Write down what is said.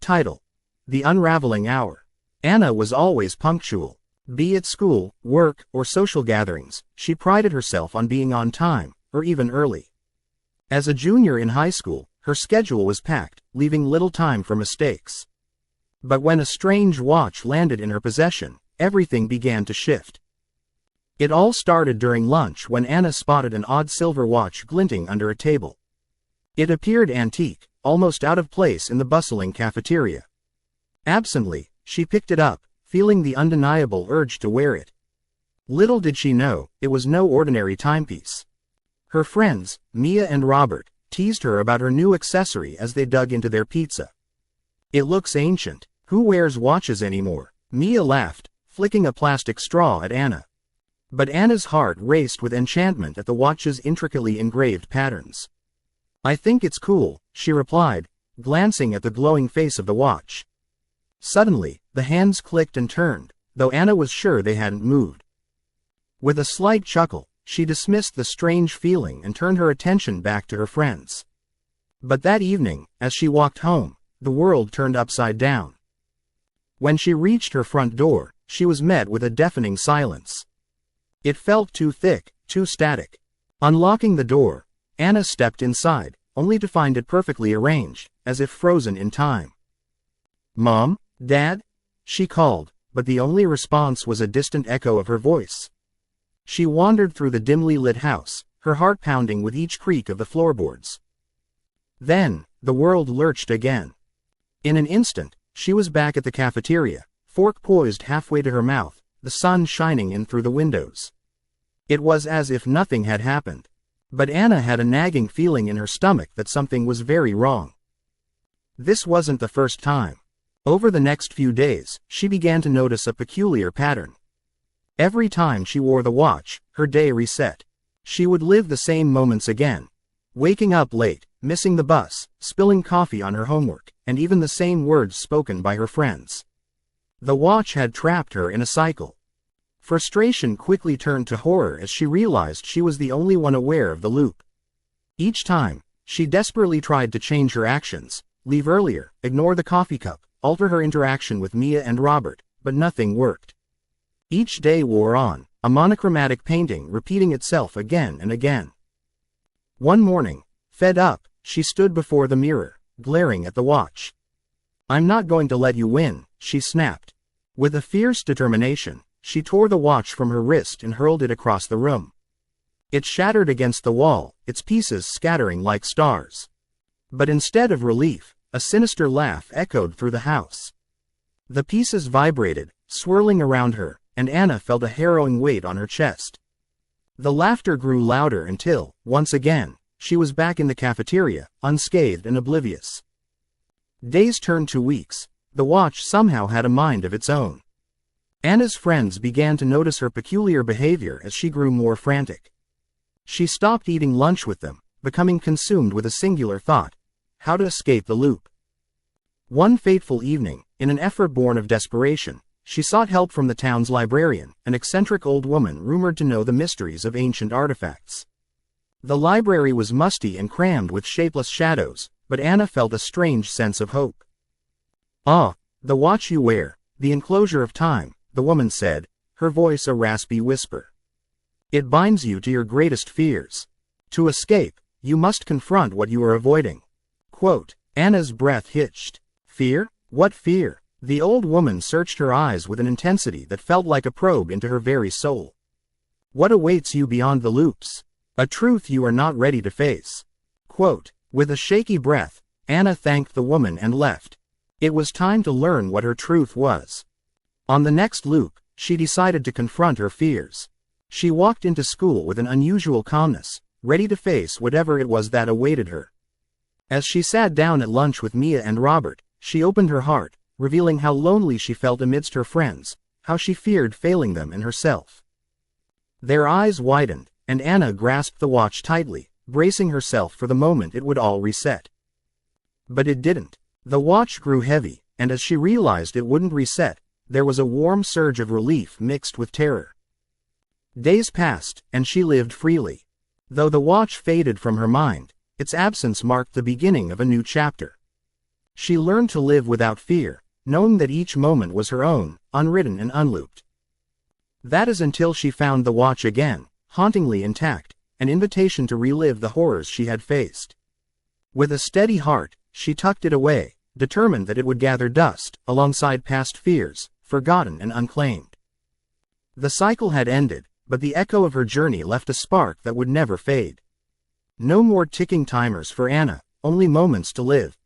Title: The Unraveling Hour. Anna was always punctual. Be it school, work, or social gatherings, she prided herself on being on time, or even early. As a junior in high school, her schedule was packed, leaving little time for mistakes. But when a strange watch landed in her possession, everything began to shift. It all started during lunch when Anna spotted an odd silver watch glinting under a table. It appeared antique, almost out of place in the bustling cafeteria. Absently, she picked it up, feeling the undeniable urge to wear it. Little did she know, it was no ordinary timepiece. Her friends, Mia and Robert, teased her about her new accessory as they dug into their pizza. "It looks ancient. Who wears watches anymore?" Mia laughed, flicking a plastic straw at Anna. But Anna's heart raced with enchantment at the watch's intricately engraved patterns. "I think it's cool," she replied, glancing at the glowing face of the watch. Suddenly, the hands clicked and turned, though Anna was sure they hadn't moved. With a slight chuckle, she dismissed the strange feeling and turned her attention back to her friends. But that evening, as she walked home, the world turned upside down. When she reached her front door, she was met with a deafening silence. It felt too thick, too static. Unlocking the door, Anna stepped inside, only to find it perfectly arranged, as if frozen in time. "Mom? Dad?" she called, but the only response was a distant echo of her voice. She wandered through the dimly lit house, her heart pounding with each creak of the floorboards. Then, the world lurched again. In an instant, she was back at the cafeteria, fork poised halfway to her mouth, the sun shining in through the windows. It was as if nothing had happened. But Anna had a nagging feeling in her stomach that something was very wrong. This wasn't the first time. Over the next few days, she began to notice a peculiar pattern. Every time she wore the watch, her day reset. She would live the same moments again. Waking up late, missing the bus, spilling coffee on her homework, and even the same words spoken by her friends. The watch had trapped her in a cycle. Frustration quickly turned to horror as she realized she was the only one aware of the loop. Each time, she desperately tried to change her actions, leave earlier, ignore the coffee cup, alter her interaction with Mia and Robert, but nothing worked. Each day wore on, a monochromatic painting repeating itself again and again. One morning, fed up, she stood before the mirror, glaring at the watch. "I'm not going to let you win," she snapped. With a fierce determination, she tore the watch from her wrist and hurled it across the room. It shattered against the wall, its pieces scattering like stars. But instead of relief, a sinister laugh echoed through the house. The pieces vibrated, swirling around her, and Anna felt a harrowing weight on her chest. The laughter grew louder until, once again, she was back in the cafeteria, unscathed and oblivious. Days turned to weeks. The watch somehow had a mind of its own. Anna's friends began to notice her peculiar behavior as she grew more frantic. She stopped eating lunch with them, becoming consumed with a singular thought: how to escape the loop. One fateful evening, in an effort born of desperation, she sought help from the town's librarian, an eccentric old woman rumored to know the mysteries of ancient artifacts. The library was musty and crammed with shapeless shadows, but Anna felt a strange sense of hope. "Ah, the watch you wear, the enclosure of time," the woman said, her voice a raspy whisper. "It binds you to your greatest fears. To escape, you must confront what you are avoiding." Quote, Anna's breath hitched. "Fear? What fear?" The old woman searched her eyes with an intensity that felt like a probe into her very soul. "What awaits you beyond the loops? A truth you are not ready to face." Quote, with a shaky breath, Anna thanked the woman and left. It was time to learn what her truth was. On the next loop, she decided to confront her fears. She walked into school with an unusual calmness, ready to face whatever it was that awaited her. As she sat down at lunch with Mia and Robert, she opened her heart, revealing how lonely she felt amidst her friends, how she feared failing them and herself. Their eyes widened, and Anna grasped the watch tightly, bracing herself for the moment it would all reset. But it didn't. The watch grew heavy, and as she realized it wouldn't reset, there was a warm surge of relief mixed with terror. Days passed, and she lived freely. Though the watch faded from her mind, its absence marked the beginning of a new chapter. She learned to live without fear, knowing that each moment was her own, unwritten and unlooped. That is until she found the watch again, hauntingly intact, an invitation to relive the horrors she had faced. With a steady heart, she tucked it away, determined that it would gather dust, alongside past fears, forgotten and unclaimed. The cycle had ended, but the echo of her journey left a spark that would never fade. No more ticking timers for Anna, only moments to live,